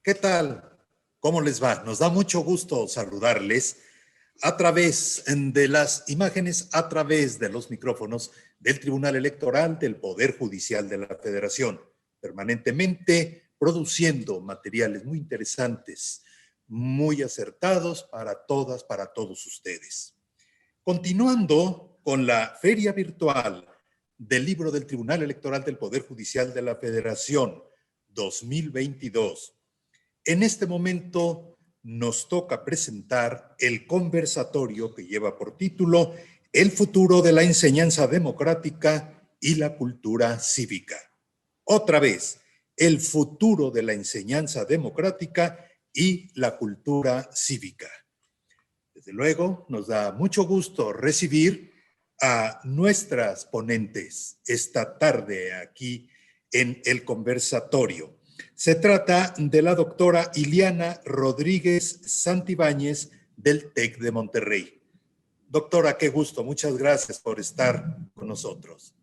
¿Qué tal? ¿Cómo les va? Nos da mucho gusto saludarles a través de las imágenes, a través de los micrófonos del Tribunal Electoral del Poder Judicial de la Federación, permanentemente produciendo materiales muy interesantes, muy acertados para todas, para todos ustedes. Continuando con la feria virtual del libro del Tribunal Electoral del Poder Judicial de la Federación 2022, en este momento nos toca presentar el conversatorio que lleva por título El futuro de la enseñanza democrática y la cultura cívica. Otra vez, el futuro de la enseñanza democrática y la cultura cívica. Desde luego, nos da mucho gusto recibir a nuestras ponentes esta tarde aquí en el conversatorio. Se trata de la doctora Iliana Rodríguez Santibáñez del TEC de Monterrey. Doctora, qué gusto, muchas gracias por estar con nosotros.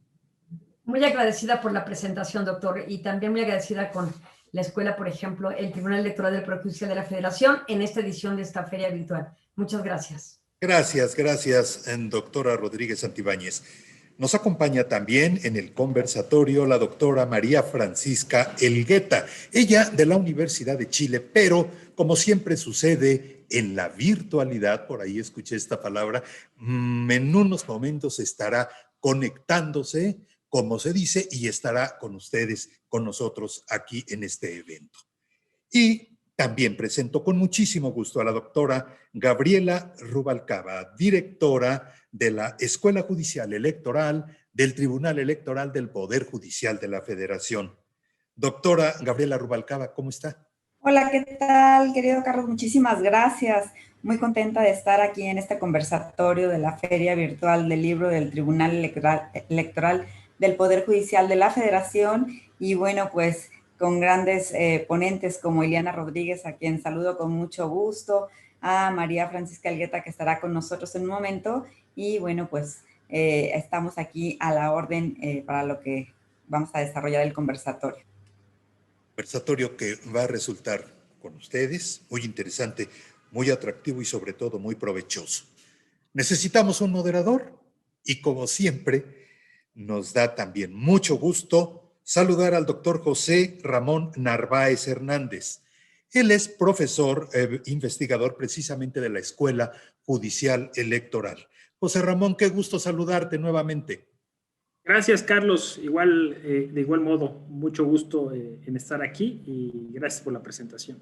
Muy agradecida por la presentación, doctor, y también muy agradecida con la escuela, por ejemplo, el Tribunal Electoral del Poder Judicial de la Federación en esta edición de esta feria virtual. Muchas gracias. Gracias, doctora Rodríguez Santibáñez. Nos acompaña también en el conversatorio la doctora María Francisca Elgueta, ella de la Universidad de Chile, pero como siempre sucede en la virtualidad, por ahí escuché esta palabra, en unos momentos estará conectándose, como se dice, y estará con ustedes, con nosotros aquí en este evento. Y también presento con muchísimo gusto a la doctora Gabriela Rubalcaba, directora de la Escuela Judicial Electoral del Tribunal Electoral del Poder Judicial de la Federación. Doctora Gabriela Rubalcaba, ¿cómo está? Hola, ¿qué tal, querido Carlos? Muchísimas gracias. Muy contenta de estar aquí en este conversatorio de la Feria Virtual del Libro del Tribunal Electoral del Poder Judicial de la Federación. Y bueno, pues con grandes ponentes como Iliana Rodríguez, a quien saludo con mucho gusto, a María Francisca Elgueta, que estará con nosotros en un momento, y bueno, pues estamos aquí a la orden para lo que vamos a desarrollar el conversatorio. Conversatorio que va a resultar con ustedes muy interesante, muy atractivo y sobre todo muy provechoso. Necesitamos un moderador y como siempre nos da también mucho gusto saludar al doctor José Ramón Narváez Hernández. Él es profesor, investigador precisamente de la Escuela Judicial Electoral. José Ramón, qué gusto saludarte nuevamente. Gracias, Carlos. De igual modo, mucho gusto en estar aquí y gracias por la presentación.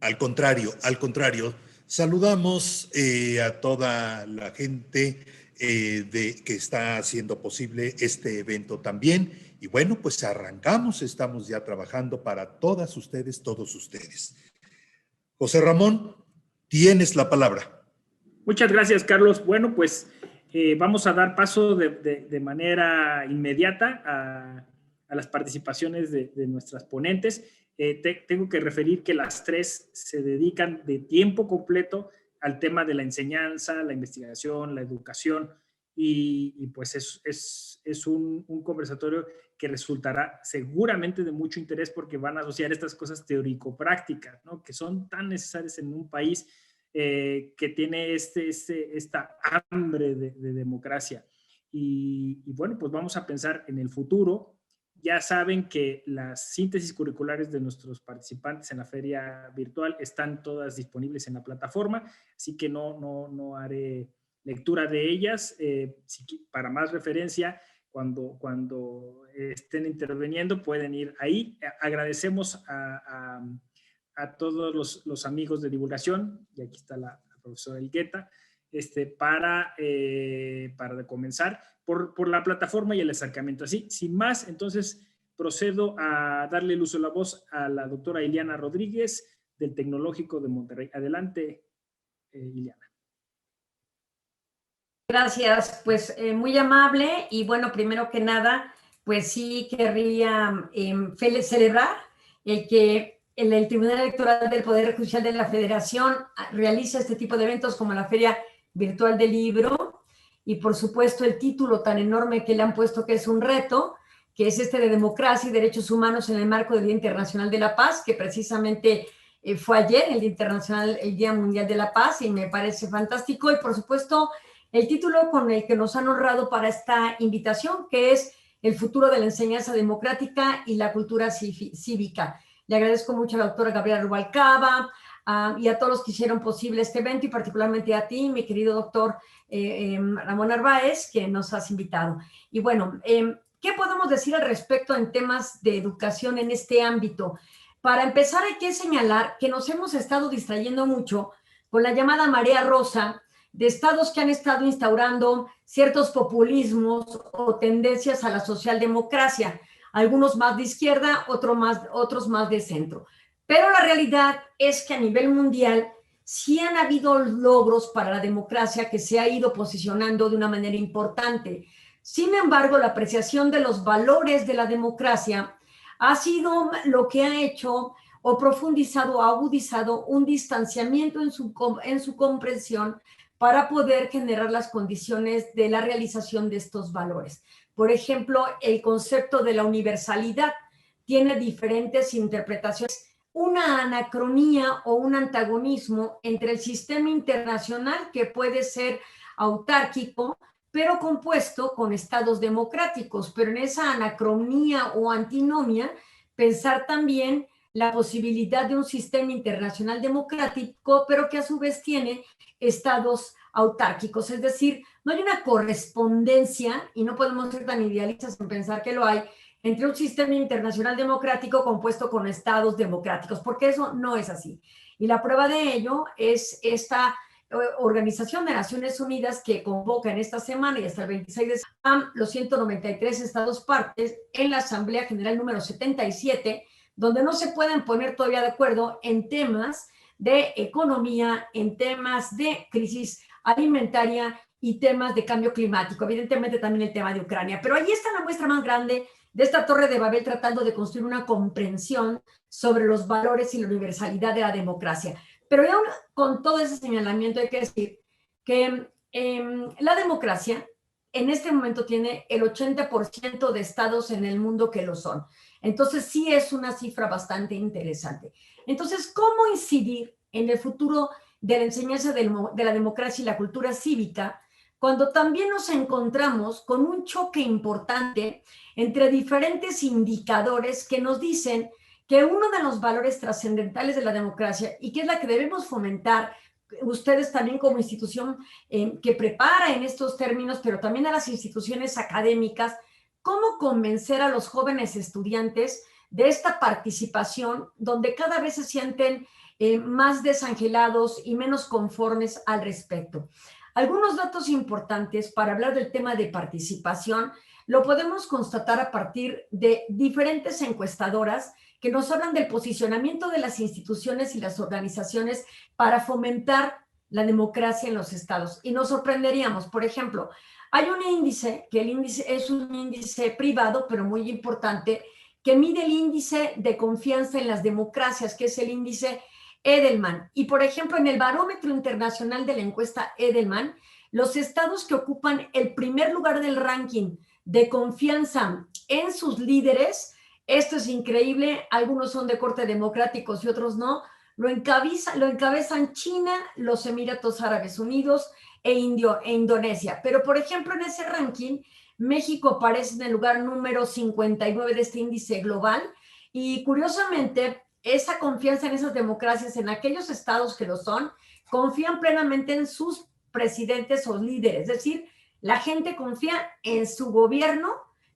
Al contrario, saludamos a toda la gente que está haciendo posible este evento también. Y bueno, pues arrancamos, estamos ya trabajando para todas ustedes, todos ustedes. José Ramón, tienes la palabra. Muchas gracias, Carlos. Bueno, pues vamos a dar paso de manera inmediata a las participaciones de nuestras ponentes. Tengo que referir que las tres se dedican de tiempo completo al tema de la enseñanza, la investigación, la educación, y pues es un conversatorio que resultará seguramente de mucho interés porque van a asociar estas cosas teórico-prácticas, ¿no?, que son tan necesarias en un país que tiene esta hambre de democracia. Y bueno, pues vamos a pensar en el futuro. Ya saben que las síntesis curriculares de nuestros participantes en la feria virtual están todas disponibles en la plataforma, así que no haré lectura de ellas. Para más referencia, cuando estén interviniendo, pueden ir ahí. Agradecemos a todos los amigos de divulgación, y aquí está la profesora Elgueta, para comenzar por la plataforma y el acercamiento. Así, sin más, entonces procedo a darle el uso de la voz a la doctora Iliana Rodríguez del Tecnológico de Monterrey. Adelante, Iliana. Gracias, pues muy amable, y bueno, primero que nada, pues sí querría celebrar el que el Tribunal Electoral del Poder Judicial de la Federación realiza este tipo de eventos como la Feria Virtual del Libro, y por supuesto el título tan enorme que le han puesto, que es un reto, que es este de democracia y derechos humanos en el marco del Día Internacional de la Paz, que precisamente fue ayer, el Día Internacional, el Día Mundial de la Paz, y me parece fantástico. Y por supuesto, el título con el que nos han honrado para esta invitación, que es El futuro de la enseñanza democrática y la cultura cívica. Le agradezco mucho a la doctora Gabriela Rubalcaba y a todos los que hicieron posible este evento, y particularmente a ti, mi querido doctor Ramón Narváez, que nos has invitado. Y bueno, ¿qué podemos decir al respecto en temas de educación en este ámbito? Para empezar, hay que señalar que nos hemos estado distrayendo mucho con la llamada marea rosa de estados que han estado instaurando ciertos populismos o tendencias a la socialdemocracia, algunos más de izquierda, otros más de centro. Pero la realidad es que a nivel mundial sí han habido logros para la democracia que se ha ido posicionando de una manera importante. Sin embargo, la apreciación de los valores de la democracia ha sido lo que ha hecho o profundizado o agudizado un distanciamiento en su comprensión para poder generar las condiciones de la realización de estos valores. Por ejemplo, el concepto de la universalidad tiene diferentes interpretaciones. Una anacronía o un antagonismo entre el sistema internacional, que puede ser autárquico, pero compuesto con estados democráticos, pero en esa anacronía o antinomia, pensar también la posibilidad de un sistema internacional democrático, pero que a su vez tiene estados autárquicos, es decir, no hay una correspondencia, y no podemos ser tan idealistas en pensar que lo hay, entre un sistema internacional democrático compuesto con estados democráticos, porque eso no es así. Y la prueba de ello es esta Organización de Naciones Unidas, que convoca en esta semana y hasta el 26 de septiembre los 193 estados partes en la Asamblea General número 77, donde no se pueden poner todavía de acuerdo en temas de economía, en temas de crisis alimentaria y temas de cambio climático, evidentemente también el tema de Ucrania. Pero ahí está la muestra más grande de esta Torre de Babel, tratando de construir una comprensión sobre los valores y la universalidad de la democracia. Pero aún con todo ese señalamiento hay que decir que la democracia en este momento tiene el 80% de estados en el mundo que lo son. Entonces sí es una cifra bastante interesante. Entonces, ¿cómo incidir en el futuro de la enseñanza de la democracia y la cultura cívica cuando también nos encontramos con un choque importante entre diferentes indicadores que nos dicen que uno de los valores trascendentales de la democracia, y que es la que debemos fomentar ustedes también como institución que prepara en estos términos, pero también a las instituciones académicas, cómo convencer a los jóvenes estudiantes de esta participación donde cada vez se sienten más desangelados y menos conformes al respecto. Algunos datos importantes para hablar del tema de participación lo podemos constatar a partir de diferentes encuestadoras que nos hablan del posicionamiento de las instituciones y las organizaciones para fomentar la democracia en los estados. Y nos sorprenderíamos, por ejemplo, hay un índice, que el índice es un índice privado, pero muy importante, que mide el índice de confianza en las democracias, que es el índice Edelman. Y, por ejemplo, en el barómetro internacional de la encuesta Edelman, los estados que ocupan el primer lugar del ranking de confianza en sus líderes, esto es increíble, algunos son de corte democráticos y otros no, lo encabezan China, los Emiratos Árabes Unidos e Indonesia. Pero, por ejemplo, en ese ranking, México aparece en el lugar número 59 de este índice global, y curiosamente, esa confianza en esas democracias, en aquellos estados que lo son, confían plenamente en sus presidentes o líderes, es decir, la gente confía en su gobierno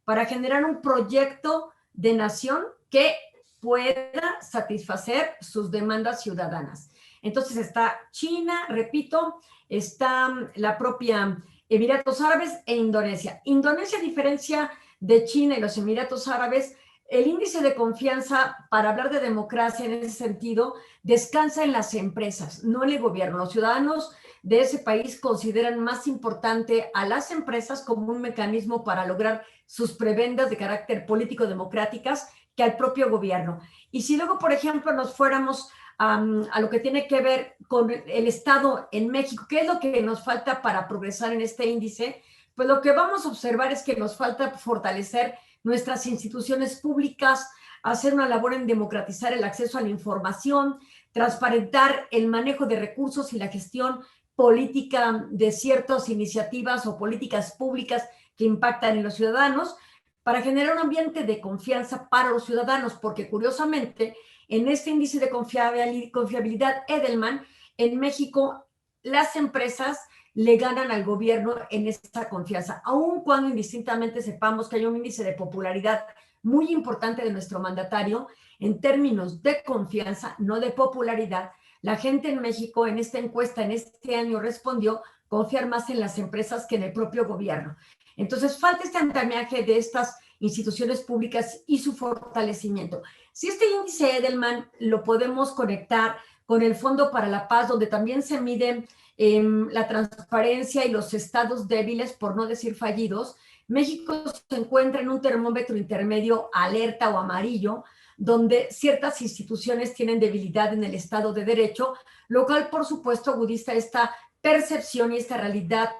para generar un proyecto de nación que pueda satisfacer sus demandas ciudadanas. Entonces está China, repito, está la propia Emiratos Árabes e Indonesia. Indonesia, a diferencia de China y los Emiratos Árabes, el índice de confianza para hablar de democracia en ese sentido descansa en las empresas, no en el gobierno. Los ciudadanos de ese país consideran más importante a las empresas como un mecanismo para lograr sus prebendas de carácter político-democráticas que al propio gobierno. Y si luego, por ejemplo, nos fuéramos a lo que tiene que ver con el Estado en México, ¿qué es lo que nos falta para progresar en este índice? Pues lo que vamos a observar es que nos falta fortalecer nuestras instituciones públicas, hacer una labor en democratizar el acceso a la información, transparentar el manejo de recursos y la gestión política de ciertas iniciativas o políticas públicas que impactan en los ciudadanos, para generar un ambiente de confianza para los ciudadanos, porque curiosamente, en este índice de confiabilidad Edelman, en México, las empresas le ganan al gobierno en esta confianza, aun cuando indistintamente sepamos que hay un índice de popularidad muy importante de nuestro mandatario en términos de confianza, no de popularidad. La gente en México en esta encuesta, en este año, respondió confiar más en las empresas que en el propio gobierno. Entonces, falta este andamiaje de estas instituciones públicas y su fortalecimiento. Si este índice Edelman lo podemos conectar con el Fondo para la Paz, donde también se mide la transparencia y los estados débiles, por no decir fallidos, México se encuentra en un termómetro intermedio alerta o amarillo, donde ciertas instituciones tienen debilidad en el Estado de Derecho, lo cual, por supuesto, agudiza esta percepción y esta realidad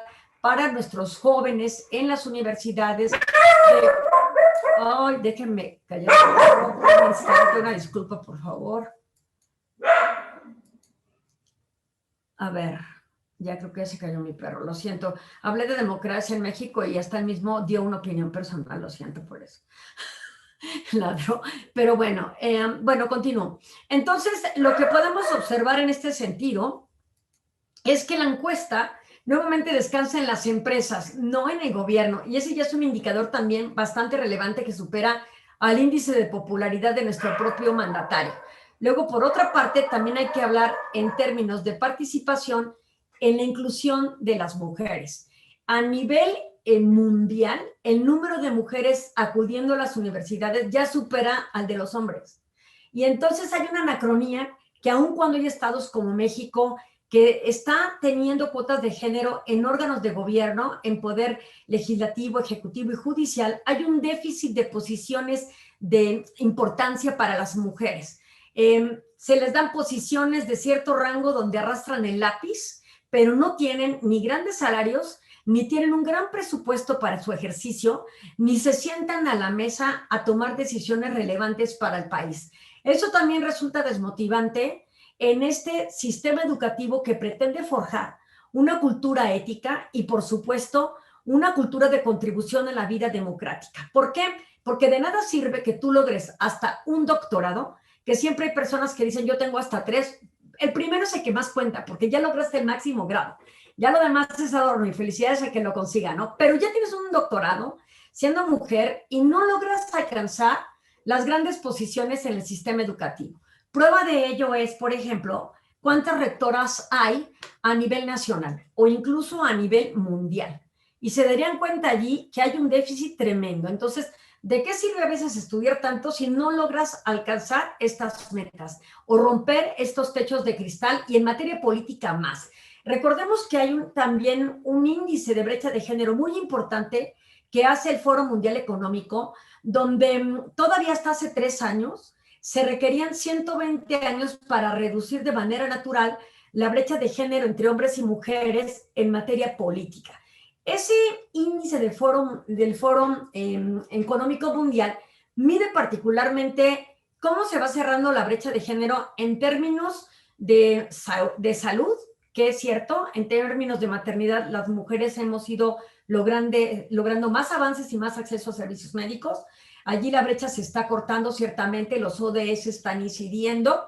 para nuestros jóvenes en las universidades. Ay, déjenme callar, por favor. Una disculpa, por favor. A ver, ya creo que ya se cayó mi perro, lo siento. Hablé de democracia en México y hasta él mismo dio una opinión personal, lo siento por eso. Ladró. Pero bueno, continúo. Entonces, lo que podemos observar en este sentido es que la encuesta nuevamente descansa en las empresas, no en el gobierno. Y ese ya es un indicador también bastante relevante que supera al índice de popularidad de nuestro propio mandatario. Luego, por otra parte, también hay que hablar en términos de participación en la inclusión de las mujeres. A nivel mundial, el número de mujeres acudiendo a las universidades ya supera al de los hombres. Y entonces hay una anacronía que aun cuando hay estados como México, que está teniendo cuotas de género en órganos de gobierno, en poder legislativo, ejecutivo y judicial, hay un déficit de posiciones de importancia para las mujeres. Se les dan posiciones de cierto rango donde arrastran el lápiz, pero no tienen ni grandes salarios, ni tienen un gran presupuesto para su ejercicio, ni se sientan a la mesa a tomar decisiones relevantes para el país. Eso también resulta desmotivante en este sistema educativo que pretende forjar una cultura ética y, por supuesto, una cultura de contribución a la vida democrática. ¿Por qué? Porque de nada sirve que tú logres hasta un doctorado, que siempre hay personas que dicen, yo tengo hasta 3. El primero es el que más cuenta, porque ya lograste el máximo grado. Ya lo demás es adorno y felicidades a que lo consiga, ¿no? Pero ya tienes un doctorado siendo mujer y no logras alcanzar las grandes posiciones en el sistema educativo. Prueba de ello es, por ejemplo, cuántas rectoras hay a nivel nacional o incluso a nivel mundial. Y se darían cuenta allí que hay un déficit tremendo. Entonces, ¿de qué sirve a veces estudiar tanto si no logras alcanzar estas metas o romper estos techos de cristal y en materia política más? Recordemos que hay también un índice de brecha de género muy importante que hace el Foro Mundial Económico, donde todavía hasta hace 3 años se requerían 120 años para reducir de manera natural la brecha de género entre hombres y mujeres en materia política. Ese índice del Foro Económico Mundial mide particularmente cómo se va cerrando la brecha de género en términos de salud, que es cierto, en términos de maternidad, las mujeres hemos ido logrando más avances y más acceso a servicios médicos. Allí la brecha se está cortando, ciertamente, los ODS están incidiendo.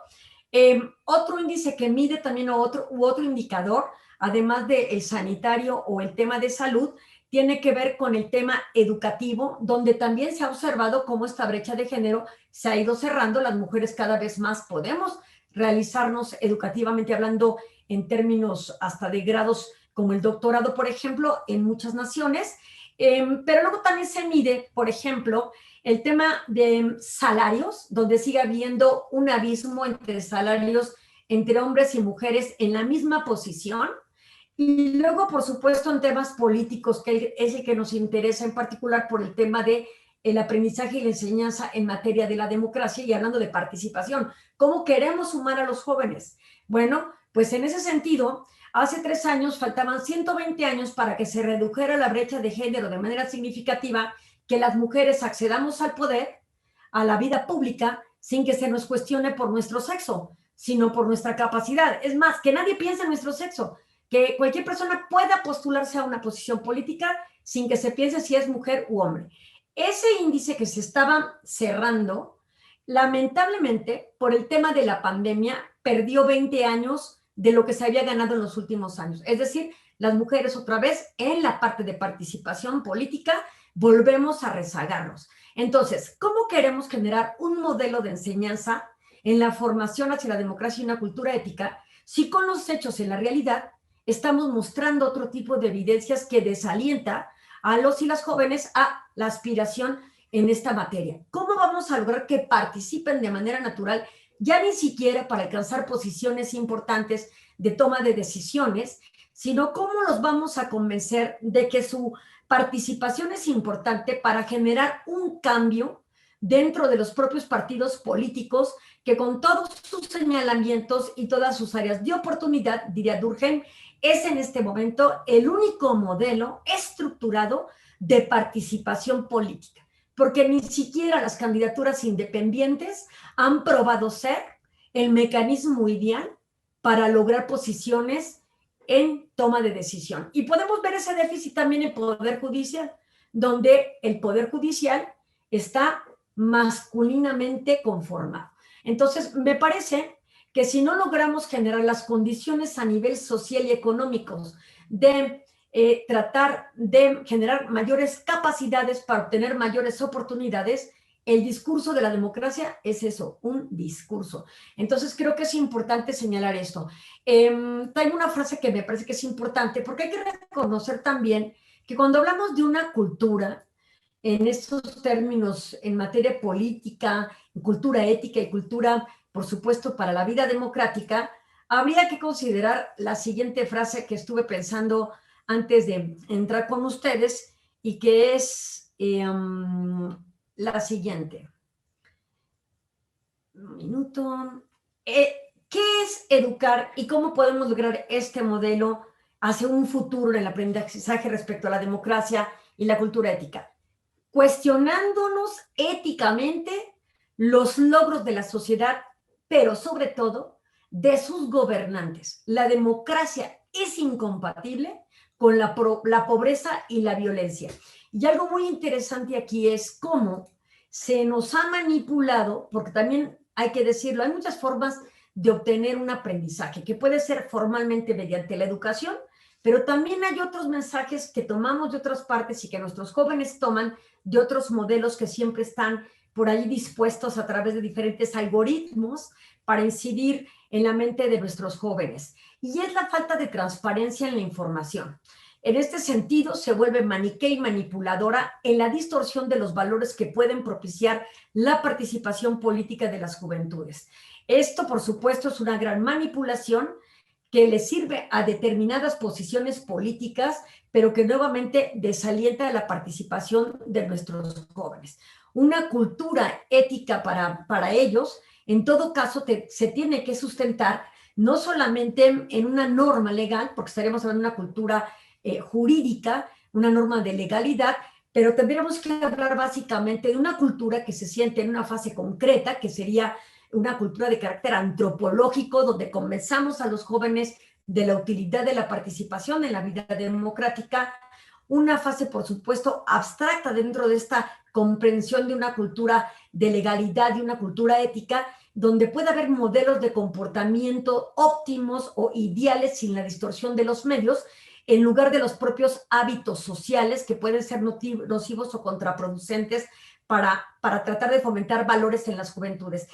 Otro índice que mide también otro indicador, además del sanitario o el tema de salud, tiene que ver con el tema educativo, donde también se ha observado cómo esta brecha de género se ha ido cerrando. Las mujeres cada vez más podemos realizarnos educativamente hablando en términos hasta de grados como el doctorado, por ejemplo, en muchas naciones. Pero luego también se mide, por ejemplo, el tema de salarios, donde sigue habiendo un abismo entre salarios entre hombres y mujeres en la misma posición. Y luego, por supuesto, en temas políticos, que es el que nos interesa en particular por el tema de el aprendizaje y la enseñanza en materia de la democracia y hablando de participación. ¿Cómo queremos sumar a los jóvenes? Bueno, pues en ese sentido, hace 3 años faltaban 120 años para que se redujera la brecha de género de manera significativa que las mujeres accedamos al poder, a la vida pública, sin que se nos cuestione por nuestro sexo, sino por nuestra capacidad. Es más, que nadie piense en nuestro sexo, que cualquier persona pueda postularse a una posición política sin que se piense si es mujer u hombre. Ese índice que se estaba cerrando, lamentablemente, por el tema de la pandemia, perdió 20 años de lo que se había ganado en los últimos años. Es decir, las mujeres otra vez en la parte de participación política volvemos a rezagarnos. Entonces, ¿cómo queremos generar un modelo de enseñanza en la formación hacia la democracia y una cultura ética si con los hechos en la realidad estamos mostrando otro tipo de evidencias que desalienta a los y las jóvenes a la aspiración en esta materia? ¿Cómo vamos a lograr que participen de manera natural, ya ni siquiera para alcanzar posiciones importantes de toma de decisiones, sino cómo los vamos a convencer de que su participación es importante para generar un cambio dentro de los propios partidos políticos que con todos sus señalamientos y todas sus áreas de oportunidad, diría Durkheim, es en este momento el único modelo estructurado de participación política, porque ni siquiera las candidaturas independientes han probado ser el mecanismo ideal para lograr posiciones en toma de decisión. Y podemos ver ese déficit también en el Poder Judicial, donde el Poder Judicial está masculinamente conformado. Entonces, me parece que si no logramos generar las condiciones a nivel social y económicos de tratar de generar mayores capacidades para obtener mayores oportunidades, el discurso de la democracia es eso, un discurso. Entonces, creo que es importante señalar esto. Traigo una frase que me parece que es importante, porque hay que reconocer también que cuando hablamos de una cultura, en estos términos, en materia política, cultura ética y cultura, por supuesto, para la vida democrática, habría que considerar la siguiente frase que estuve pensando antes de entrar con ustedes y que es la siguiente. Un minuto. ¿Qué es educar y cómo podemos lograr este modelo hacia un futuro en el aprendizaje respecto a la democracia y la cultura ética? Cuestionándonos éticamente los logros de la sociedad, pero sobre todo de sus gobernantes. La democracia es incompatible con la pobreza y la violencia. Y algo muy interesante aquí es cómo se nos ha manipulado, porque también hay que decirlo, hay muchas formas de obtener un aprendizaje, que puede ser formalmente mediante la educación, pero también hay otros mensajes que tomamos de otras partes y que nuestros jóvenes toman de otros modelos que siempre están por ahí dispuestos a través de diferentes algoritmos para incidir en la mente de nuestros jóvenes. Y es la falta de transparencia en la información. En este sentido, se vuelve maniquea y manipuladora en la distorsión de los valores que pueden propiciar la participación política de las juventudes. Esto, por supuesto, es una gran manipulación que le sirve a determinadas posiciones políticas, pero que nuevamente desalienta la participación de nuestros jóvenes. Una cultura ética para ellos, en todo caso, se tiene que sustentar no solamente en una norma legal, porque estaríamos hablando de una cultura jurídica, una norma de legalidad, pero tendríamos que hablar básicamente de una cultura que se siente en una fase concreta, que sería una cultura de carácter antropológico, donde conversamos a los jóvenes de la utilidad de la participación en la vida democrática, una fase, por supuesto, abstracta dentro de esta comprensión de una cultura de legalidad y una cultura ética, donde puede haber modelos de comportamiento óptimos o ideales sin la distorsión de los medios, en lugar de los propios hábitos sociales que pueden ser nocivos o contraproducentes para tratar de fomentar valores en las juventudes.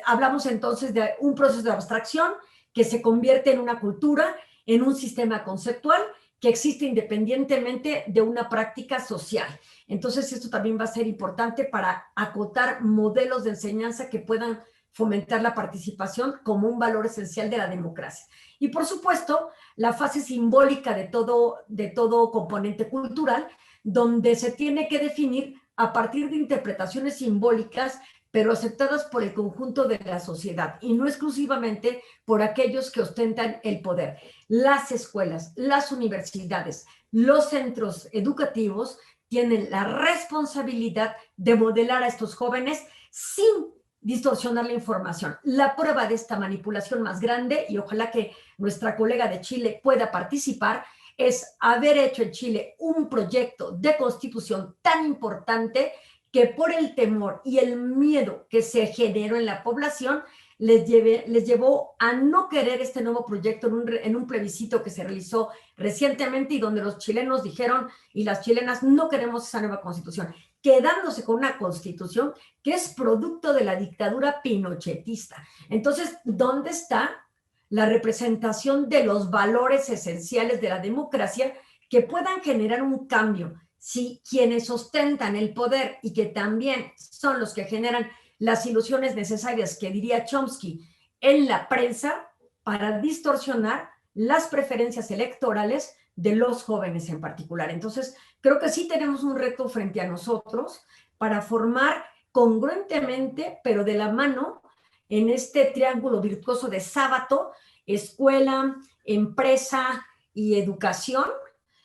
Hablamos entonces de un proceso de abstracción que se convierte en una cultura, en un sistema conceptual que existe independientemente de una práctica social. Entonces, esto también va a ser importante para acotar modelos de enseñanza que puedan fomentar la participación como un valor esencial de la democracia. Y, por supuesto, la fase simbólica de todo componente cultural, donde se tiene que definir a partir de interpretaciones simbólicas, pero aceptadas por el conjunto de la sociedad y no exclusivamente por aquellos que ostentan el poder. Las escuelas, las universidades, los centros educativos tienen la responsabilidad de modelar a estos jóvenes sin distorsionar la información. La prueba de esta manipulación más grande, y ojalá que nuestra colega de Chile pueda participar, es haber hecho en Chile un proyecto de constitución tan importante que por el temor y el miedo que se generó en la población les llevó a no querer este nuevo proyecto en un plebiscito que se realizó recientemente y donde los chilenos dijeron y las chilenas no queremos esa nueva constitución, quedándose con una constitución que es producto de la dictadura pinochetista. Entonces, ¿dónde está la representación de los valores esenciales de la democracia que puedan generar un cambio? Si quienes ostentan el poder y que también son los que generan las ilusiones necesarias, que diría Chomsky, en la prensa para distorsionar las preferencias electorales de los jóvenes en particular. Entonces, creo que sí tenemos un reto frente a nosotros para formar congruentemente, pero de la mano, en este triángulo virtuoso de sábado, escuela, empresa y educación,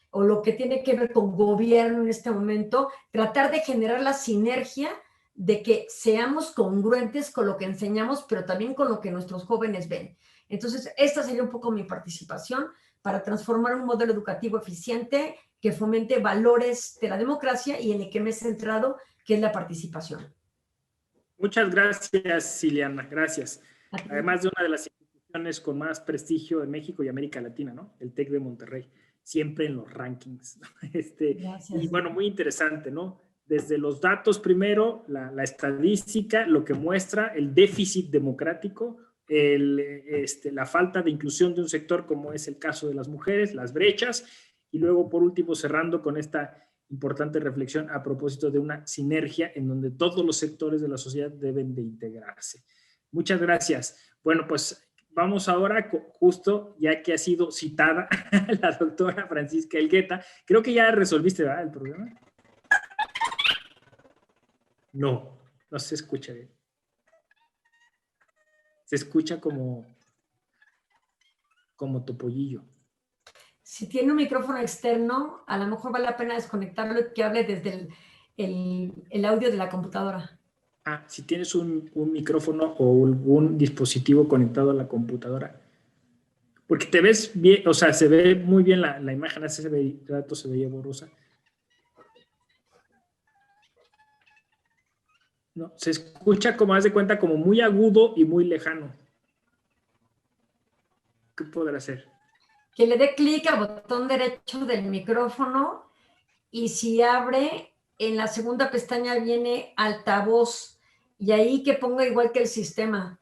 o lo que tiene que ver con gobierno en este momento, tratar de generar la sinergia de que seamos congruentes con lo que enseñamos, pero también con lo que nuestros jóvenes ven. Entonces, esta sería un poco mi participación para transformar un modelo educativo eficiente que fomente valores de la democracia y en el que me he centrado, que es la participación. Muchas gracias, Ciliana, gracias. Además de una de las instituciones con más prestigio en México y América Latina, ¿no? El TEC de Monterrey, siempre en los rankings. Y bueno, muy interesante, ¿no? Desde los datos primero, la estadística, lo que muestra el déficit democrático, la falta de inclusión de un sector como es el caso de las mujeres, las brechas, y luego por último cerrando con esta importante reflexión a propósito de una sinergia en donde todos los sectores de la sociedad deben de integrarse. Muchas gracias. Bueno, pues vamos ahora, justo ya que ha sido citada la doctora Francisca Elgueta. Creo que ya resolviste, ¿verdad?, el problema. No se escucha bien. Se escucha como topollillo. Si tiene un micrófono externo, a lo mejor vale la pena desconectarlo y que hable desde el audio de la computadora. Si tienes un micrófono o algún dispositivo conectado a la computadora. Porque te ves bien, o sea, se ve muy bien la imagen, hace rato se veía borrosa. No, se escucha, como haz de cuenta, como muy agudo y muy lejano. ¿Qué podrá hacer? Que le dé clic al botón derecho del micrófono y si abre, en la segunda pestaña viene altavoz y ahí que ponga igual que el sistema.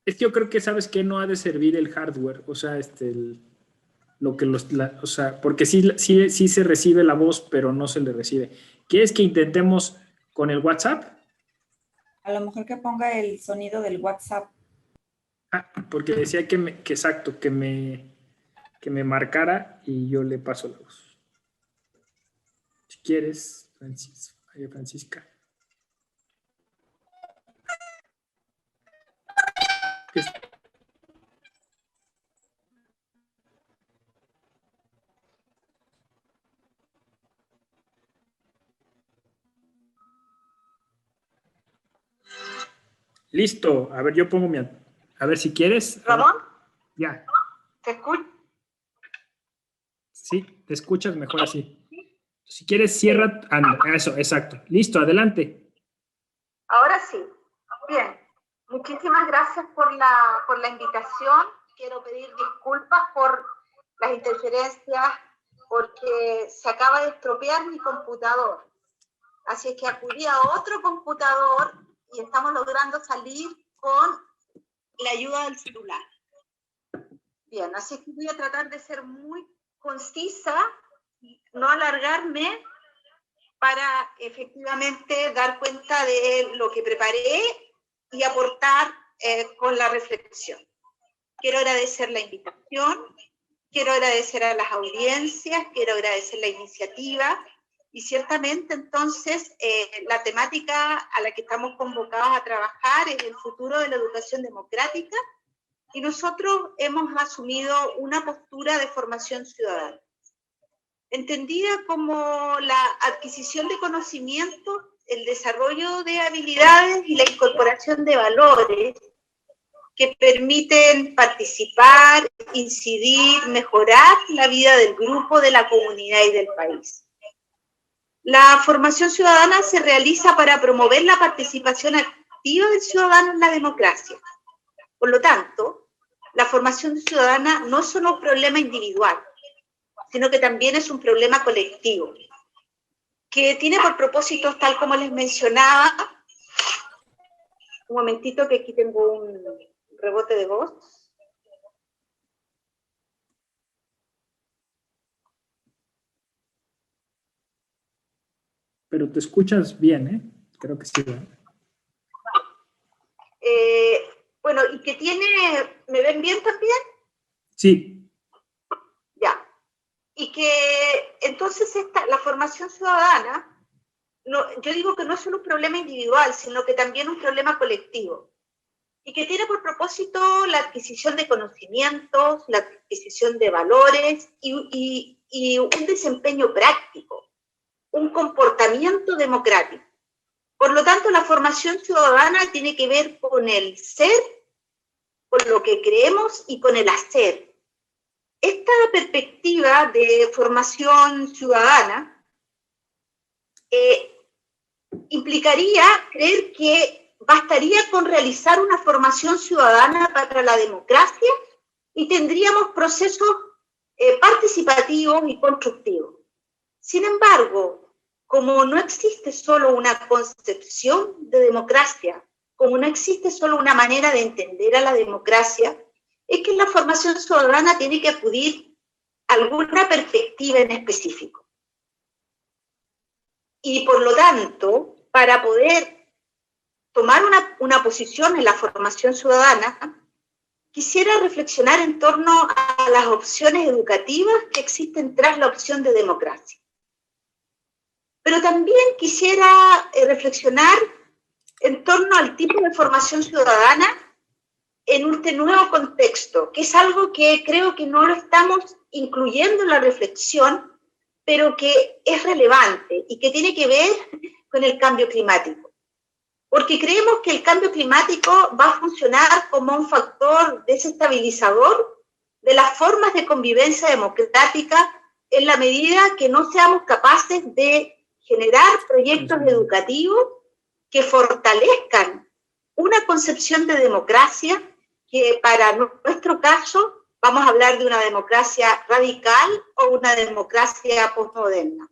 Es que yo creo que, ¿sabes qué? No ha de servir el hardware, o sea, o sea, porque sí se recibe la voz, pero no se le recibe. ¿Quieres que intentemos con el WhatsApp? A lo mejor que ponga el sonido del WhatsApp. Porque decía que me marcara y yo le paso la voz. Si quieres, Francisca. Listo. A ver, yo pongo a ver si quieres. ¿Ramón? Ya. ¿Te escuchas? Sí, te escuchas mejor así. Si quieres, cierra. Eso, exacto. Listo, adelante. Ahora sí. Bien. Muchísimas gracias por la invitación. Quiero pedir disculpas por las interferencias, porque se acaba de estropear mi computador. Así es que acudí a otro computador y estamos logrando salir con la ayuda del celular. Bien, así que voy a tratar de ser muy concisa, no alargarme, para efectivamente dar cuenta de lo que preparé y aportar con la reflexión. Quiero agradecer la invitación, quiero agradecer a las audiencias, quiero agradecer la iniciativa y ciertamente entonces la temática a la que estamos convocados a trabajar es el futuro de la educación democrática y nosotros hemos asumido una postura de formación ciudadana, entendida como la adquisición de conocimiento, el desarrollo de habilidades y la incorporación de valores que permiten participar, incidir, mejorar la vida del grupo, de la comunidad y del país. La formación ciudadana se realiza para promover la participación activa del ciudadano en la democracia. Por lo tanto, la formación ciudadana no es solo un problema individual, sino que también es un problema colectivo, que tiene por propósitos, tal como les mencionaba, un momentito que aquí tengo un rebote de voz. Pero te escuchas bien, ¿eh? Creo que sí. Bueno, y que tiene, ¿me ven bien también? Sí. Ya. Y que entonces la formación ciudadana, yo digo que no es solo un problema individual, sino que también un problema colectivo. Y que tiene por propósito la adquisición de conocimientos, la adquisición de valores y un desempeño práctico, un comportamiento democrático. Por lo tanto, la formación ciudadana tiene que ver con el ser, con lo que creemos y con el hacer. Esta perspectiva de formación ciudadana implicaría creer que bastaría con realizar una formación ciudadana para la democracia y tendríamos procesos participativos y constructivos. Sin embargo, como no existe solo una concepción de democracia, como no existe solo una manera de entender a la democracia, es que la formación ciudadana tiene que acudir a alguna perspectiva en específico. Y por lo tanto, para poder tomar una posición en la formación ciudadana, quisiera reflexionar en torno a las opciones educativas que existen tras la opción de democracia. Pero también quisiera reflexionar en torno al tipo de formación ciudadana en este nuevo contexto, que es algo que creo que no lo estamos incluyendo en la reflexión, pero que es relevante y que tiene que ver con el cambio climático. Porque creemos que el cambio climático va a funcionar como un factor desestabilizador de las formas de convivencia democrática en la medida que no seamos capaces de generar proyectos educativos que fortalezcan una concepción de democracia que para nuestro caso vamos a hablar de una democracia radical o una democracia postmoderna.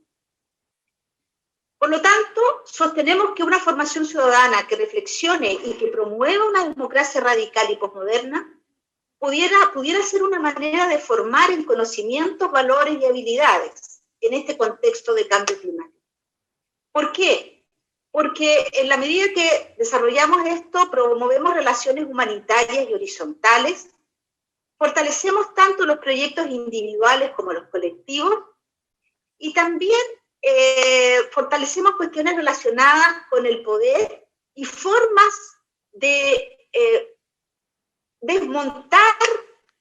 Por lo tanto, sostenemos que una formación ciudadana que reflexione y que promueva una democracia radical y postmoderna pudiera ser una manera de formar en conocimientos, valores y habilidades en este contexto de cambio climático. ¿Por qué? Porque en la medida que desarrollamos esto, promovemos relaciones humanitarias y horizontales, fortalecemos tanto los proyectos individuales como los colectivos, y también fortalecemos cuestiones relacionadas con el poder y formas de desmontar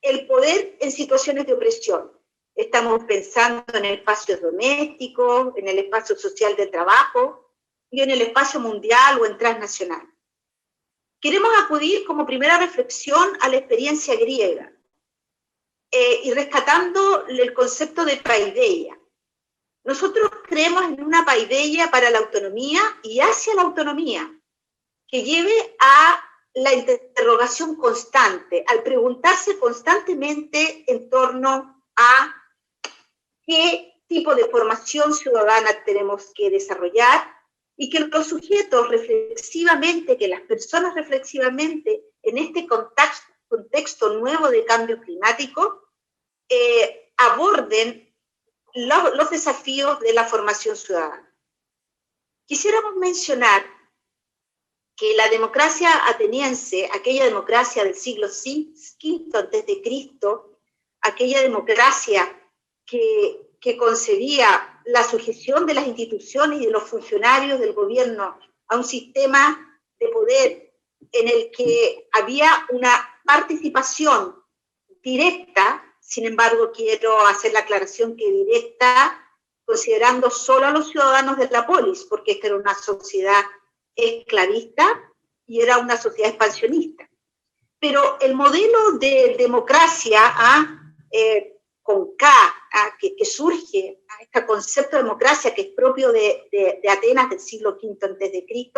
el poder en situaciones de opresión. Estamos pensando en espacios domésticos, en el espacio social de trabajo y en el espacio mundial o en transnacional. Queremos acudir como primera reflexión a la experiencia griega y rescatando el concepto de paideia. Nosotros creemos en una paideia para la autonomía y hacia la autonomía, que lleve a la interrogación constante, al preguntarse constantemente en torno a qué tipo de formación ciudadana tenemos que desarrollar y que los sujetos reflexivamente, que las personas reflexivamente en este contexto nuevo de cambio climático aborden los desafíos de la formación ciudadana. Quisiéramos mencionar que la democracia ateniense, aquella democracia del siglo V a.C., aquella democracia que concebía la sujeción de las instituciones y de los funcionarios del gobierno a un sistema de poder en el que había una participación directa, sin embargo quiero hacer la aclaración que directa, considerando solo a los ciudadanos de la polis, porque esta era una sociedad esclavista y era una sociedad expansionista. Pero el modelo de democracia con K, que surge, este concepto de democracia que es propio de Atenas del siglo V a.C.,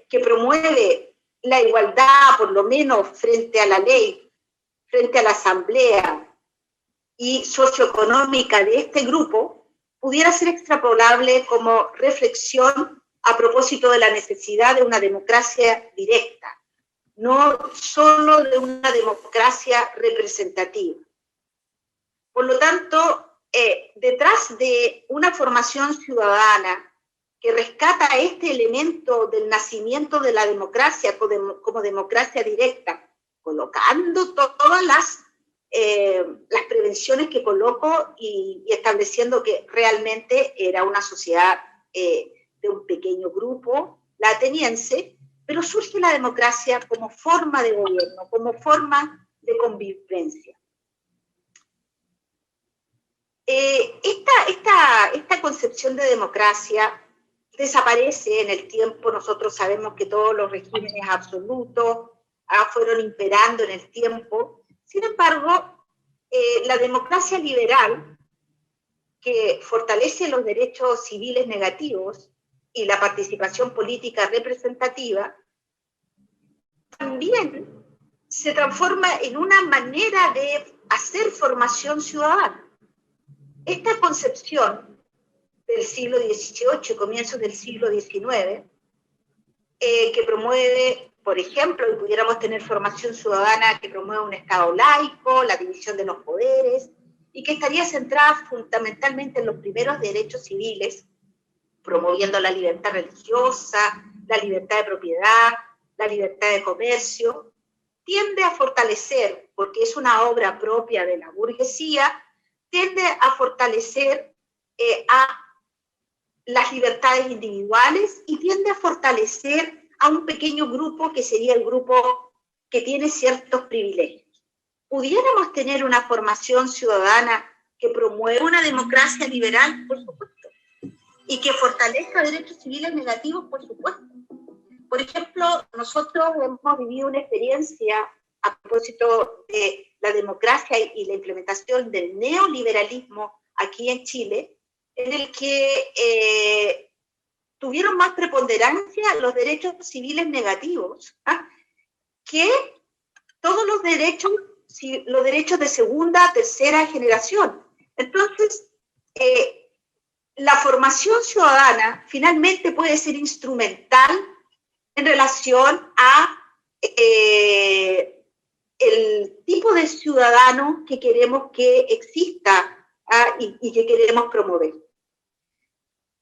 que promueve la igualdad, por lo menos frente a la ley, frente a la asamblea y socioeconómica de este grupo, pudiera ser extrapolable como reflexión a propósito de la necesidad de una democracia directa, no solo de una democracia representativa. Por lo tanto, detrás de una formación ciudadana que rescata este elemento del nacimiento de la democracia como democracia directa, colocando todas las prevenciones que coloco y estableciendo que realmente era una sociedad de un pequeño grupo, la ateniense, pero surge la democracia como forma de gobierno, como forma de convivencia. Esta concepción de democracia desaparece en el tiempo. Nosotros sabemos que todos los regímenes absolutos fueron imperando en el tiempo. Sin embargo, la democracia liberal, que fortalece los derechos civiles negativos y la participación política representativa, también se transforma en una manera de hacer formación ciudadana. Esta concepción del siglo XVIII y comienzos del siglo XIX, que promueve, por ejemplo, y pudiéramos tener formación ciudadana que promueve un Estado laico, la división de los poderes, y que estaría centrada fundamentalmente en los primeros derechos civiles, promoviendo la libertad religiosa, la libertad de propiedad, la libertad de comercio, tiende a fortalecer, porque es una obra propia de la burguesía, tiende a fortalecer a las libertades individuales y tiende a fortalecer a un pequeño grupo que sería el grupo que tiene ciertos privilegios. ¿Pudiéramos tener una formación ciudadana que promueva una democracia liberal? Por supuesto. Y que fortalezca derechos civiles negativos, por supuesto. Por ejemplo, nosotros hemos vivido una experiencia a propósito de la democracia y la implementación del neoliberalismo aquí en Chile, en el que tuvieron más preponderancia los derechos civiles negativos que todos los derechos de segunda, tercera generación. Entonces, la formación ciudadana finalmente puede ser instrumental en relación a el tipo de ciudadano que queremos que exista y que queremos promover.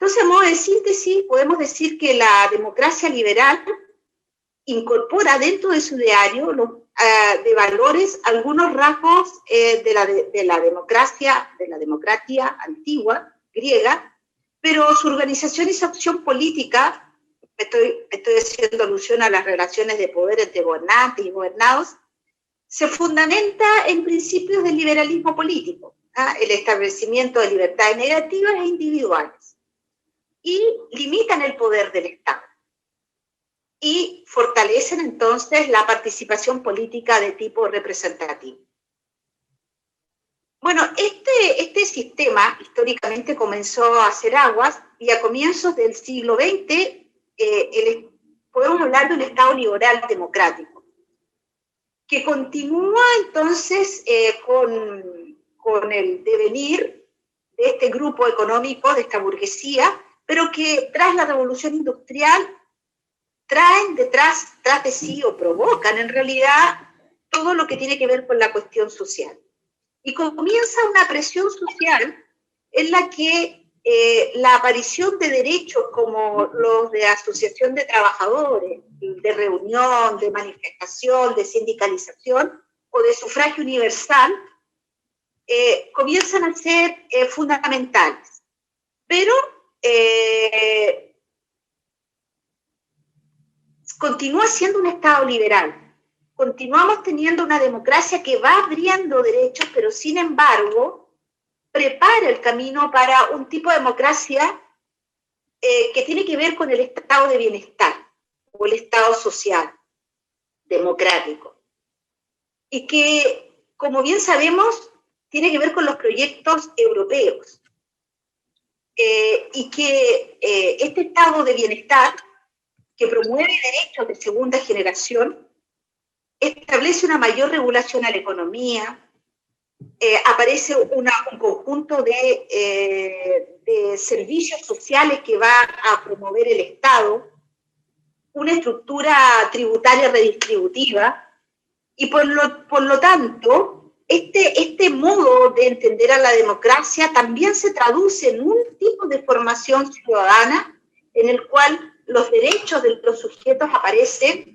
Entonces, a modo de síntesis, podemos decir que la democracia liberal incorpora dentro de su ideario de valores algunos rasgos de la democracia antigua, griega, pero su organización y su acción política, estoy haciendo alusión a las relaciones de poder entre gobernantes y gobernados, se fundamenta en principios del liberalismo político, el establecimiento de libertades negativas e individuales, y limitan el poder del Estado, y fortalecen entonces la participación política de tipo representativo. Bueno, este sistema históricamente comenzó a hacer aguas y a comienzos del siglo XX podemos hablar de un Estado liberal democrático, que continúa entonces con el devenir de este grupo económico, de esta burguesía, pero que tras la revolución industrial traen tras de sí o provocan en realidad todo lo que tiene que ver con la cuestión social. Y comienza una presión social en la que la aparición de derechos como los de asociación de trabajadores, de reunión, de manifestación, de sindicalización o de sufragio universal, comienzan a ser fundamentales. Pero continúa siendo un Estado liberal. continuamos teniendo una democracia que va abriendo derechos, pero sin embargo prepara el camino para un tipo de democracia que tiene que ver con el estado de bienestar o el estado social, democrático. Y que, como bien sabemos, tiene que ver con los proyectos europeos. Y que este estado de bienestar, que promueve derechos de segunda generación, establece una mayor regulación a la economía, aparece un conjunto de servicios sociales que va a promover el Estado, una estructura tributaria redistributiva, y por lo tanto, este modo de entender a la democracia también se traduce en un tipo de formación ciudadana en el cual los derechos de los sujetos aparecen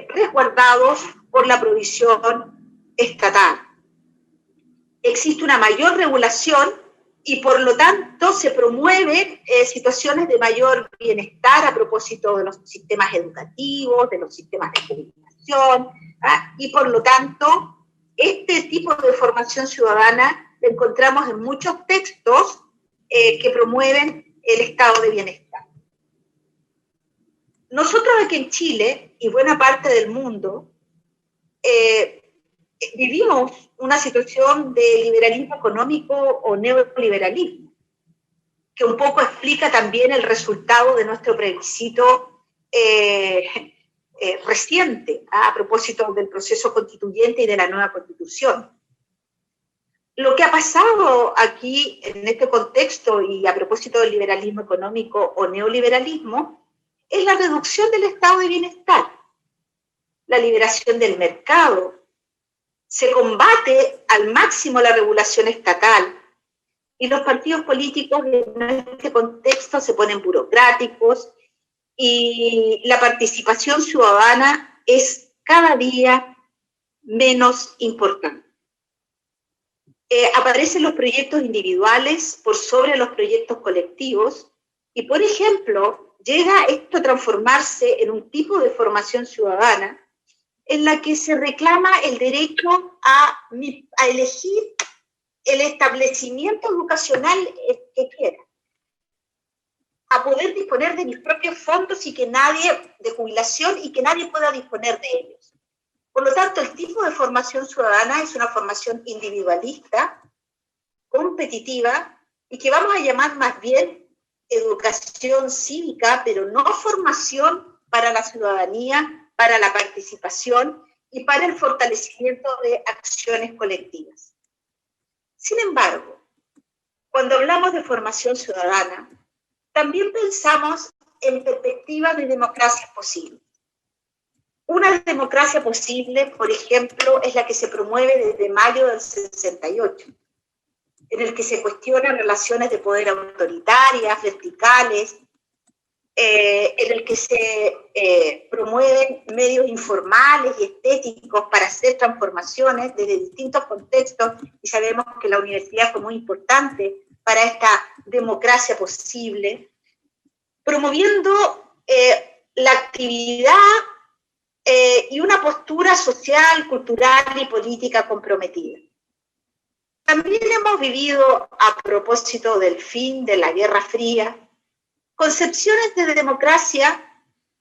resguardados por la provisión estatal. Existe una mayor regulación y por lo tanto se promueven situaciones de mayor bienestar a propósito de los sistemas educativos, de los sistemas de comunicación, y por lo tanto este tipo de formación ciudadana lo encontramos en muchos textos que promueven el estado de bienestar. Nosotros aquí en Chile y buena parte del mundo vivimos una situación de liberalismo económico o neoliberalismo, que un poco explica también el resultado de nuestro plebiscito reciente a propósito del proceso constituyente y de la nueva constitución. Lo que ha pasado aquí en este contexto y a propósito del liberalismo económico o neoliberalismo es la reducción del estado de bienestar, la liberación del mercado. Se combate al máximo la regulación estatal y los partidos políticos en este contexto se ponen burocráticos y la participación ciudadana es cada día menos importante. Aparecen los proyectos individuales por sobre los proyectos colectivos y, por ejemplo, llega esto a transformarse en un tipo de formación ciudadana en la que se reclama el derecho a elegir el establecimiento educacional que quiera, a poder disponer de mis propios fondos y que nadie, de jubilación, y que nadie pueda disponer de ellos. Por lo tanto, el tipo de formación ciudadana es una formación individualista, competitiva, y que vamos a llamar más bien educación cívica, pero no formación para la ciudadanía, para la participación y para el fortalecimiento de acciones colectivas. Sin embargo, cuando hablamos de formación ciudadana, también pensamos en perspectivas de democracias posibles. Una democracia posible, por ejemplo, es la que se promueve desde mayo del 68, en el que se cuestionan relaciones de poder autoritarias, verticales, en el que se promueven medios informales y estéticos para hacer transformaciones desde distintos contextos, y sabemos que la universidad fue muy importante para esta democracia posible, promoviendo la actividad y una postura social, cultural y política comprometida. También hemos vivido, a propósito del fin de la Guerra Fría, concepciones de democracia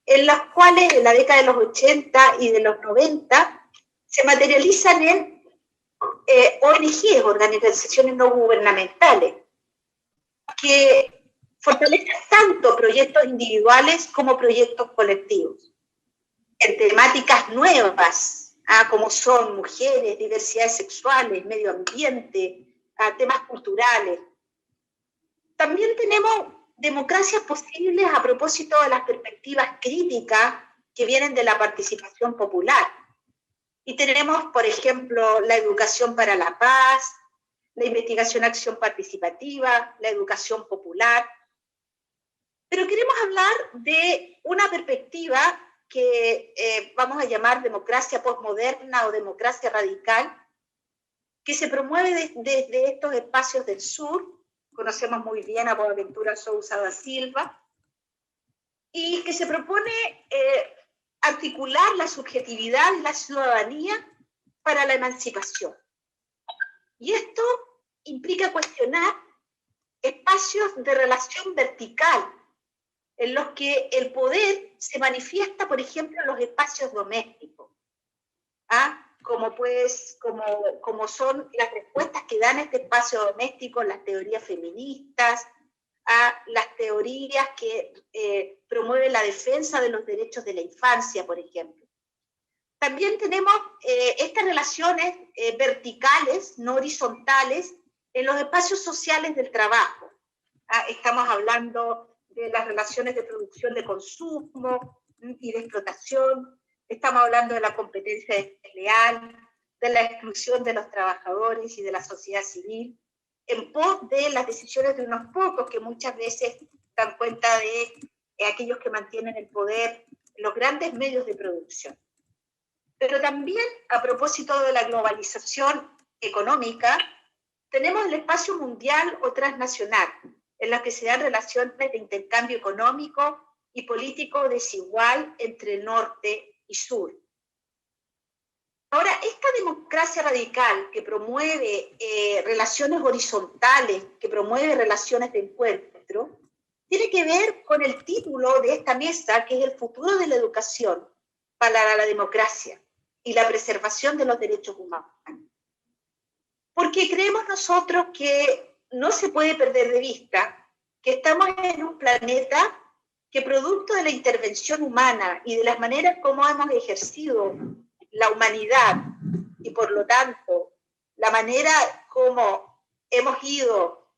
en las cuales en la década de los 80 y de los 90 se materializan en ONGs, organizaciones no gubernamentales, que fortalecen tanto proyectos individuales como proyectos colectivos, en temáticas nuevas, como son mujeres, diversidades sexuales, medio ambiente, temas culturales. También tenemos democracias posibles a propósito de las perspectivas críticas que vienen de la participación popular. Y tenemos, por ejemplo, la educación para la paz, la investigación-acción participativa, la educación popular. Pero queremos hablar de una perspectiva que vamos a llamar democracia postmoderna o democracia radical, que se promueve desde estos espacios del sur. Conocemos muy bien a Boaventura Sousa da Silva, y que se propone articular la subjetividad y la ciudadanía para la emancipación. Y esto implica cuestionar espacios de relación vertical en los que el poder se manifiesta, por ejemplo, en los espacios domésticos, como son las respuestas que dan este espacio doméstico las teorías feministas, las teorías que promueven la defensa de los derechos de la infancia, por ejemplo. También tenemos estas relaciones verticales, no horizontales, en los espacios sociales del trabajo. Estamos hablando de las relaciones de producción de consumo y de explotación, estamos hablando de la competencia desleal, de la exclusión de los trabajadores y de la sociedad civil, en pos de las decisiones de unos pocos que muchas veces dan cuenta de aquellos que mantienen el poder en los grandes medios de producción. Pero también, a propósito de la globalización económica, tenemos el espacio mundial o transnacional, en la que se dan relaciones de intercambio económico y político desigual entre norte y sur. Ahora, esta democracia radical que promueve relaciones horizontales, que promueve relaciones de encuentro, tiene que ver con el título de esta mesa, que es el futuro de la educación para la democracia y la preservación de los derechos humanos. Porque creemos nosotros que no se puede perder de vista que estamos en un planeta que, producto de la intervención humana y de las maneras como hemos ejercido la humanidad y por lo tanto la manera como hemos ido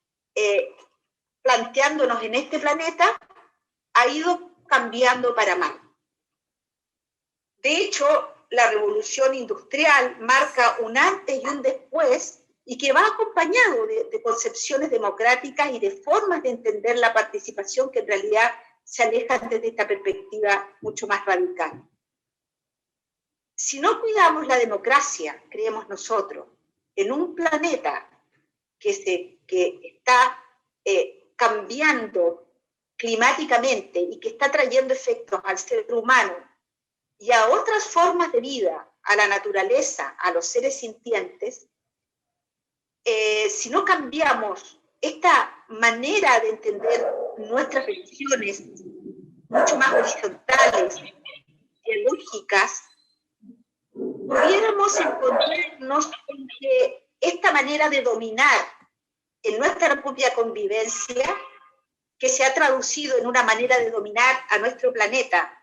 planteándonos en este planeta, ha ido cambiando para mal. De hecho, la revolución industrial marca un antes y un después, y que va acompañado de concepciones democráticas y de formas de entender la participación que en realidad se alejan desde esta perspectiva mucho más radical. Si no cuidamos la democracia, creemos nosotros, en un planeta que está cambiando climáticamente y que está trayendo efectos al ser humano y a otras formas de vida, a la naturaleza, a los seres sintientes, si no cambiamos esta manera de entender nuestras religiones mucho más horizontales, dialógicas, pudiéramos encontrarnos con que esta manera de dominar en nuestra propia convivencia, que se ha traducido en una manera de dominar a nuestro planeta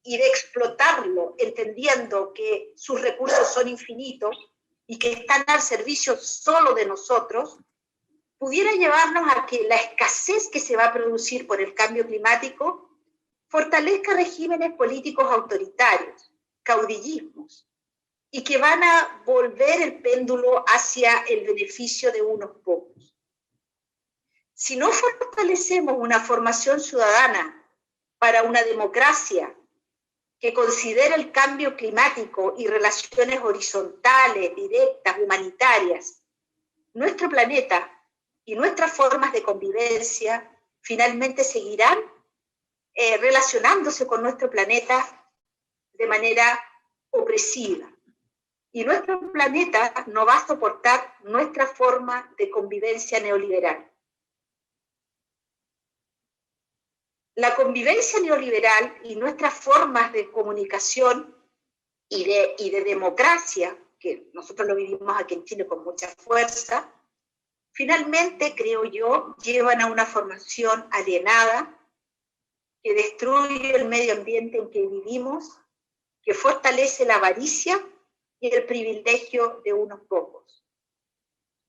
y de explotarlo, entendiendo que sus recursos son infinitos y que están al servicio solo de nosotros, pudiera llevarnos a que la escasez que se va a producir por el cambio climático fortalezca regímenes políticos autoritarios, caudillismos, y que van a volver el péndulo hacia el beneficio de unos pocos. Si no fortalecemos una formación ciudadana para una democracia que considera el cambio climático y relaciones horizontales, directas, humanitarias, nuestro planeta y nuestras formas de convivencia finalmente seguirán relacionándose con nuestro planeta de manera opresiva. Y nuestro planeta no va a soportar nuestra forma de convivencia neoliberal. La convivencia neoliberal y nuestras formas de comunicación y de democracia, que nosotros lo vivimos aquí en Chile con mucha fuerza, finalmente, creo yo, llevan a una formación alienada que destruye el medio ambiente en que vivimos, que fortalece la avaricia y el privilegio de unos pocos.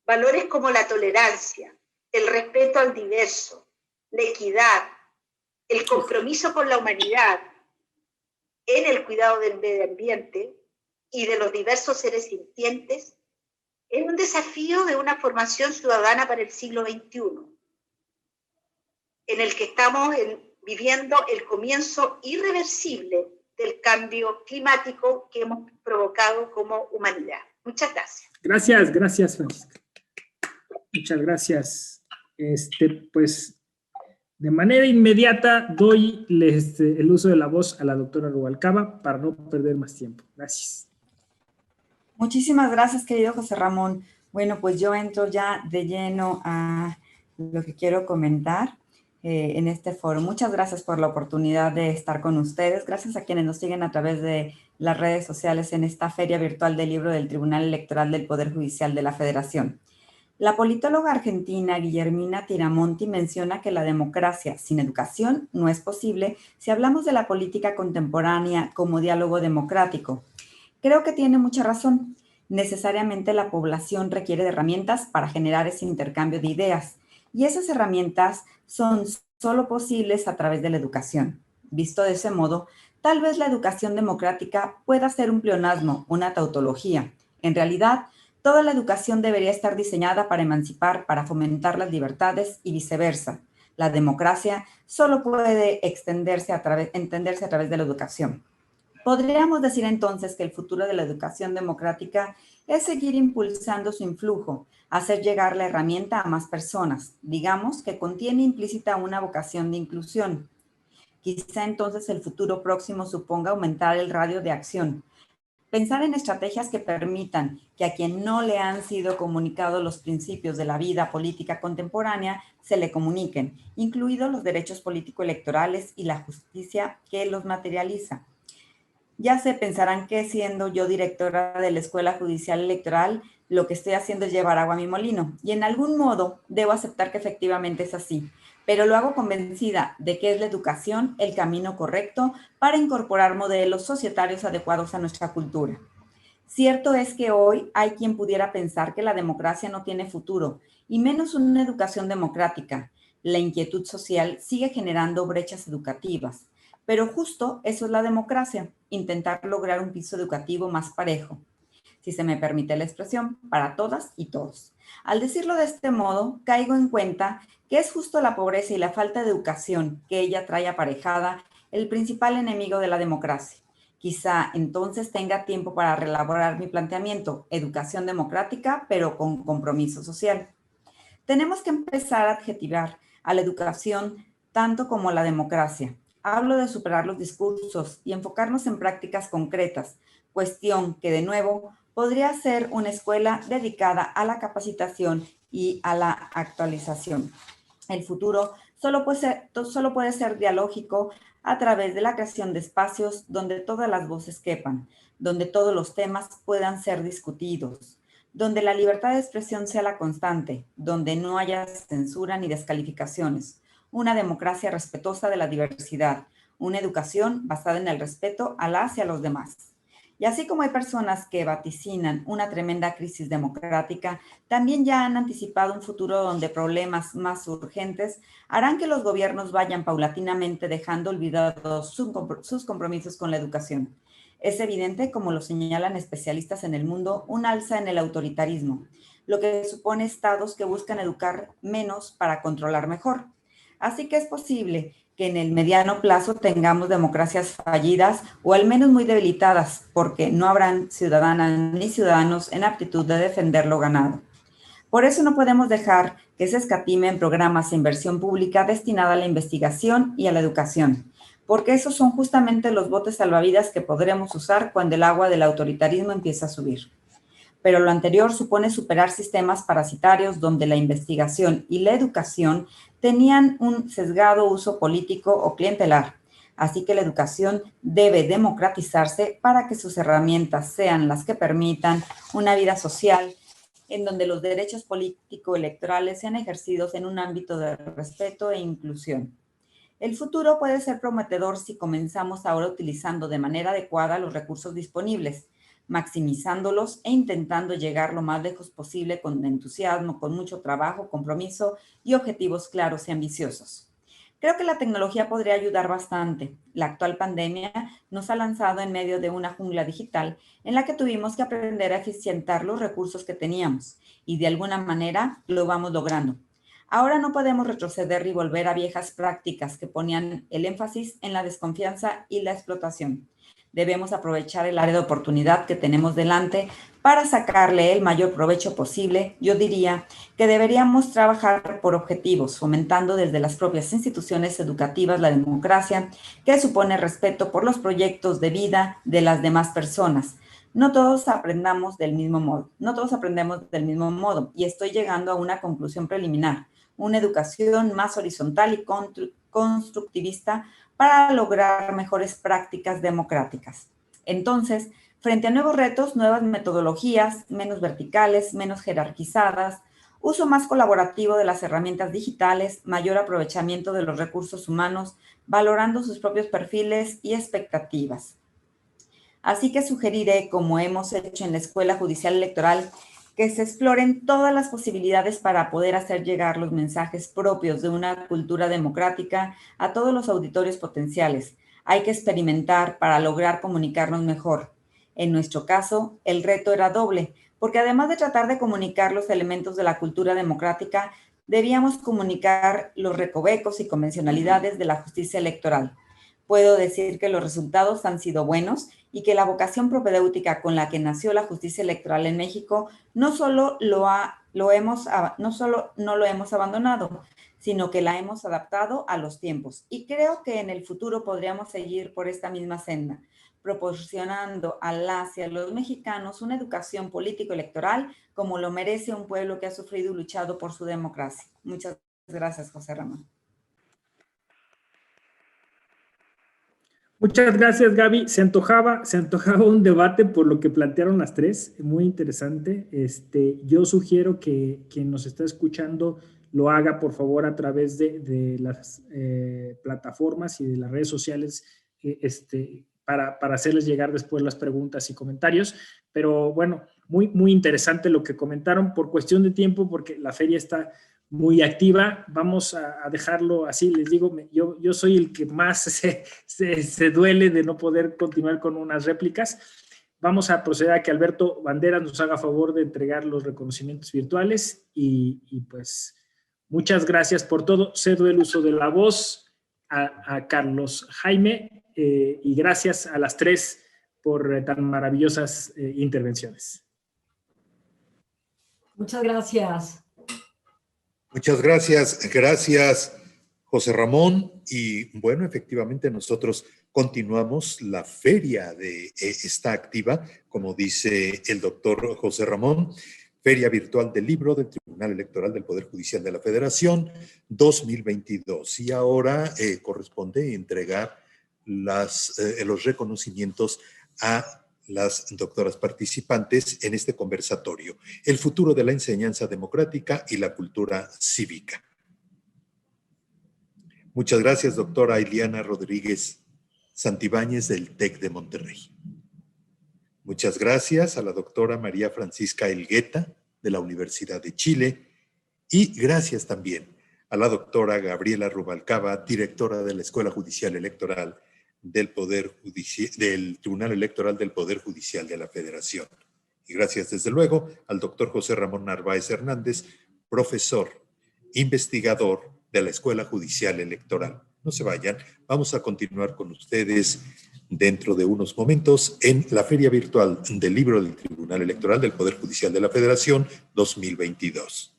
Valores como la tolerancia, el respeto al diverso, la equidad, el compromiso con la humanidad en el cuidado del medio ambiente y de los diversos seres sintientes es un desafío de una formación ciudadana para el siglo XXI, en el que estamos viviendo el comienzo irreversible del cambio climático que hemos provocado como humanidad. Muchas gracias. Gracias, Francisca. Muchas gracias. Pues De manera inmediata doy el uso de la voz a la doctora Rubalcaba para no perder más tiempo. Gracias. Muchísimas gracias, querido José Ramón. Bueno, pues yo entro ya de lleno a lo que quiero comentar en este foro. Muchas gracias por la oportunidad de estar con ustedes. Gracias a quienes nos siguen a través de las redes sociales en esta Feria Virtual del Libro del Tribunal Electoral del Poder Judicial de la Federación. La politóloga argentina Guillermina Tiramonti menciona que la democracia sin educación no es posible si hablamos de la política contemporánea como diálogo democrático. Creo que tiene mucha razón. Necesariamente la población requiere de herramientas para generar ese intercambio de ideas, y esas herramientas son solo posibles a través de la educación. Visto de ese modo, tal vez la educación democrática pueda ser un pleonasmo, una tautología. En realidad, toda la educación debería estar diseñada para emancipar, para fomentar las libertades y viceversa. La democracia solo puede entenderse a través de la educación. Podríamos decir entonces que el futuro de la educación democrática es seguir impulsando su influjo, hacer llegar la herramienta a más personas, digamos que contiene implícita una vocación de inclusión. Quizá entonces el futuro próximo suponga aumentar el radio de acción, pensar en estrategias que permitan que a quien no le han sido comunicados los principios de la vida política contemporánea se le comuniquen, incluidos los derechos político-electorales y la justicia que los materializa. Ya se pensarán que siendo yo directora de la Escuela Judicial Electoral, lo que estoy haciendo es llevar agua a mi molino. Y en algún modo debo aceptar que efectivamente es así, pero lo hago convencida de que es la educación el camino correcto para incorporar modelos societarios adecuados a nuestra cultura. Cierto es que hoy hay quien pudiera pensar que la democracia no tiene futuro, y menos una educación democrática. La inquietud social sigue generando brechas educativas. Pero justo eso es la democracia, intentar lograr un piso educativo más parejo, si se me permite la expresión, para todas y todos. Al decirlo de este modo, caigo en cuenta que es justo la pobreza y la falta de educación que ella trae aparejada el principal enemigo de la democracia. Quizá entonces tenga tiempo para reelaborar mi planteamiento, educación democrática, pero con compromiso social. Tenemos que empezar a adjetivar a la educación tanto como a la democracia. Hablo de superar los discursos y enfocarnos en prácticas concretas, cuestión que, de nuevo, podría ser una escuela dedicada a la capacitación y a la actualización. El futuro solo puede ser dialógico a través de la creación de espacios donde todas las voces quepan, donde todos los temas puedan ser discutidos, donde la libertad de expresión sea la constante, donde no haya censura ni descalificaciones, una democracia respetuosa de la diversidad, una educación basada en el respeto a las y a los demás. Y así como hay personas que vaticinan una tremenda crisis democrática, también ya han anticipado un futuro donde problemas más urgentes harán que los gobiernos vayan paulatinamente dejando olvidados sus compromisos con la educación. Es evidente, como lo señalan especialistas en el mundo, un alza en el autoritarismo, lo que supone estados que buscan educar menos para controlar mejor. Así que es posible que en el mediano plazo tengamos democracias fallidas o al menos muy debilitadas, porque no habrán ciudadanas ni ciudadanos en aptitud de defender lo ganado. Por eso no podemos dejar que se escatime en programas de inversión pública destinada a la investigación y a la educación, porque esos son justamente los botes salvavidas que podremos usar cuando el agua del autoritarismo empieza a subir. Pero lo anterior supone superar sistemas parasitarios donde la investigación y la educación tenían un sesgado uso político o clientelar. Así que la educación debe democratizarse para que sus herramientas sean las que permitan una vida social en donde los derechos político-electorales sean ejercidos en un ámbito de respeto e inclusión. El futuro puede ser prometedor si comenzamos ahora utilizando de manera adecuada los recursos disponibles, maximizándolos e intentando llegar lo más lejos posible con entusiasmo, con mucho trabajo, compromiso y objetivos claros y ambiciosos. Creo que la tecnología podría ayudar bastante. La actual pandemia nos ha lanzado en medio de una jungla digital en la que tuvimos que aprender a eficientar los recursos que teníamos y de alguna manera lo vamos logrando. Ahora no podemos retroceder y volver a viejas prácticas que ponían el énfasis en la desconfianza y la explotación. Debemos aprovechar el área de oportunidad que tenemos delante para sacarle el mayor provecho posible. Yo diría que deberíamos trabajar por objetivos, fomentando desde las propias instituciones educativas la democracia, que supone respeto por los proyectos de vida de las demás personas. No todos aprendemos del mismo modo, y estoy llegando a una conclusión preliminar: una educación más horizontal y constructivista para lograr mejores prácticas democráticas. Entonces, frente a nuevos retos, nuevas metodologías, menos verticales, menos jerarquizadas, uso más colaborativo de las herramientas digitales, mayor aprovechamiento de los recursos humanos, valorando sus propios perfiles y expectativas. Así que sugeriré, como hemos hecho en la Escuela Judicial Electoral, que se exploren todas las posibilidades para poder hacer llegar los mensajes propios de una cultura democrática a todos los auditorios potenciales. Hay que experimentar para lograr comunicarnos mejor. En nuestro caso, el reto era doble, porque además de tratar de comunicar los elementos de la cultura democrática, debíamos comunicar los recovecos y convencionalidades de la justicia electoral. Puedo decir que los resultados han sido buenos y que la vocación propedéutica con la que nació la justicia electoral en México no solo no lo hemos abandonado, sino que la hemos adaptado a los tiempos. Y creo que en el futuro podríamos seguir por esta misma senda, proporcionando a las y a los mexicanos una educación político-electoral como lo merece un pueblo que ha sufrido y luchado por su democracia. Muchas gracias, José Ramón. Muchas gracias, Gaby. Se antojaba un debate por lo que plantearon las tres, muy interesante. Yo sugiero que quien nos está escuchando lo haga, por favor, a través de las plataformas y de las redes sociales para hacerles llegar después las preguntas y comentarios. Pero bueno, muy interesante lo que comentaron. Por cuestión de tiempo, porque la feria está muy activa, vamos a dejarlo así. Les digo, yo soy el que más se duele de no poder continuar con unas réplicas. Vamos a proceder a que Alberto Banderas nos haga favor de entregar los reconocimientos virtuales y pues muchas gracias por todo. Cedo el uso de la voz a Carlos Jaime y gracias a las tres por tan maravillosas intervenciones. Muchas gracias. Muchas gracias. Gracias, José Ramón. Y bueno, efectivamente nosotros continuamos. La feria está activa, como dice el doctor José Ramón. Feria Virtual del Libro del Tribunal Electoral del Poder Judicial de la Federación 2022. Y ahora corresponde entregar los reconocimientos a las doctoras participantes en este conversatorio: el futuro de la enseñanza democrática y la cultura cívica. Muchas gracias, doctora Iliana Rodríguez Santibáñez del TEC de Monterrey. Muchas gracias a la doctora María Francisca Elgueta de la Universidad de Chile, y gracias también a la doctora Gabriela Rubalcaba, directora de la Escuela Judicial Electoral del Tribunal Electoral del Poder Judicial de la Federación. Y gracias, desde luego, al doctor José Ramón Narváez Hernández, profesor, investigador de la Escuela Judicial Electoral. No se vayan, vamos a continuar con ustedes dentro de unos momentos en la Feria Virtual del Libro del Tribunal Electoral del Poder Judicial de la Federación 2022.